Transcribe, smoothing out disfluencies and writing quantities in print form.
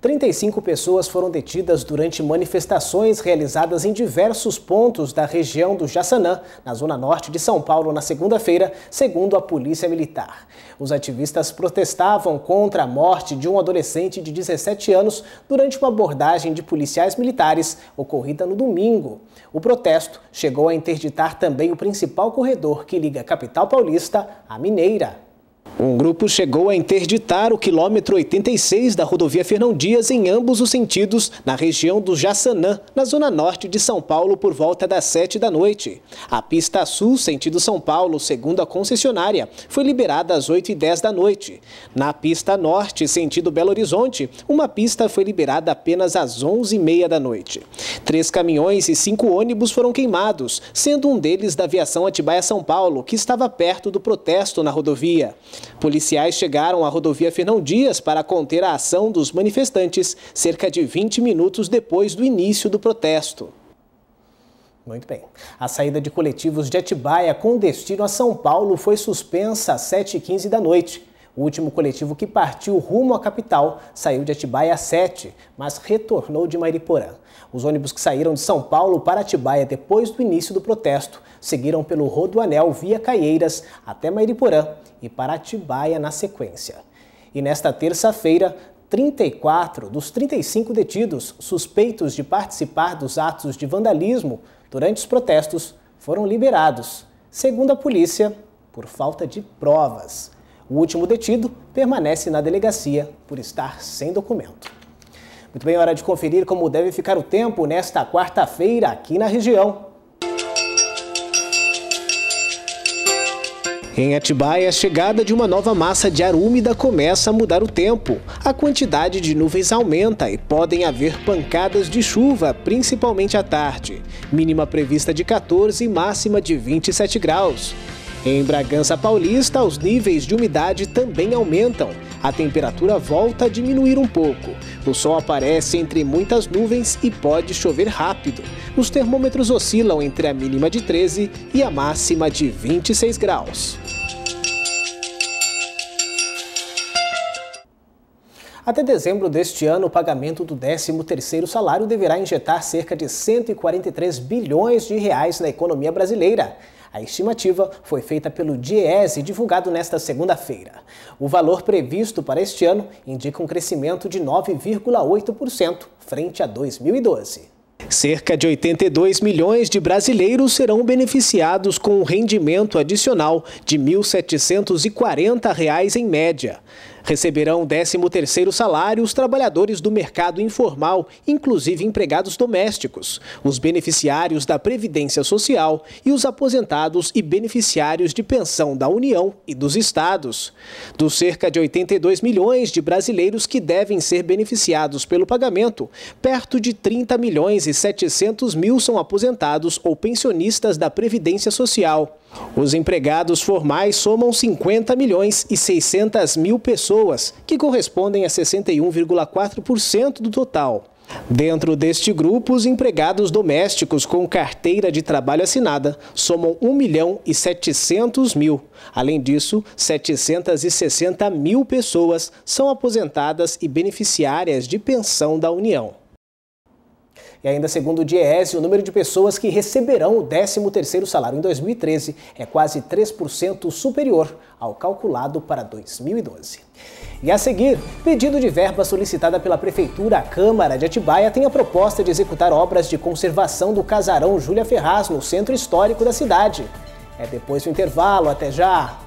35 pessoas foram detidas durante manifestações realizadas em diversos pontos da região do Jaçanã, na zona norte de São Paulo, na segunda-feira, segundo a Polícia Militar. Os ativistas protestavam contra a morte de um adolescente de 17 anos durante uma abordagem de policiais militares ocorrida no domingo. O protesto chegou a interditar também o principal corredor que liga a capital paulista à Mineira. Um grupo chegou a interditar o quilômetro 86 da rodovia Fernão Dias em ambos os sentidos, na região do Jaçanã, na zona norte de São Paulo, por volta das 7 da noite. A pista sul, sentido São Paulo, segundo a concessionária, foi liberada às 8h10 da noite. Na pista norte, sentido Belo Horizonte, uma pista foi liberada apenas às 11h30 da noite. 3 caminhões e 5 ônibus foram queimados, sendo um deles da aviação Atibaia-São Paulo, que estava perto do protesto na rodovia. Policiais chegaram à rodovia Fernão Dias para conter a ação dos manifestantes cerca de 20 minutos depois do início do protesto. Muito bem. A saída de coletivos de Atibaia com destino a São Paulo foi suspensa às 7h15 da noite. O último coletivo que partiu rumo à capital saiu de Atibaia às 7, mas retornou de Mariporã. Os ônibus que saíram de São Paulo para Atibaia depois do início do protesto seguiram pelo Rodoanel via Caieiras até Mariporã e para Atibaia na sequência. E nesta terça-feira, 34 dos 35 detidos suspeitos de participar dos atos de vandalismo durante os protestos foram liberados, segundo a polícia, por falta de provas. O último detido permanece na delegacia por estar sem documento. Muito bem, hora de conferir como deve ficar o tempo nesta quarta-feira aqui na região. Em Atibaia, a chegada de uma nova massa de ar úmida começa a mudar o tempo. A quantidade de nuvens aumenta e podem haver pancadas de chuva, principalmente à tarde. Mínima prevista de 14 e máxima de 27 graus. Em Bragança Paulista, os níveis de umidade também aumentam. A temperatura volta a diminuir um pouco. O sol aparece entre muitas nuvens e pode chover rápido. Os termômetros oscilam entre a mínima de 13 e a máxima de 26 graus. Até dezembro deste ano, o pagamento do 13º salário deverá injetar cerca de 143 bilhões de reais na economia brasileira. A estimativa foi feita pelo DIEESE, divulgado nesta segunda-feira. O valor previsto para este ano indica um crescimento de 9,8% frente a 2012. Cerca de 82 milhões de brasileiros serão beneficiados com um rendimento adicional de R$ 1.740 em média. Receberão o 13º salário os trabalhadores do mercado informal, inclusive empregados domésticos, os beneficiários da Previdência Social e os aposentados e beneficiários de pensão da União e dos estados. Dos cerca de 82 milhões de brasileiros que devem ser beneficiados pelo pagamento, perto de 30 milhões e 700 mil são aposentados ou pensionistas da Previdência Social. Os empregados formais somam 50 milhões e 600 mil pessoas, que correspondem a 61,4% do total. Dentro deste grupo, os empregados domésticos com carteira de trabalho assinada somam 1 milhão e 700 mil. Além disso, 760 mil pessoas são aposentadas e beneficiárias de pensão da União. E ainda segundo o DIEESE, o número de pessoas que receberão o 13º salário em 2013 é quase 3% superior ao calculado para 2012. E a seguir, pedido de verba solicitada pela Prefeitura, a Câmara de Atibaia tem a proposta de executar obras de conservação do casarão Júlia Ferraz, no centro histórico da cidade. É depois do intervalo, até já!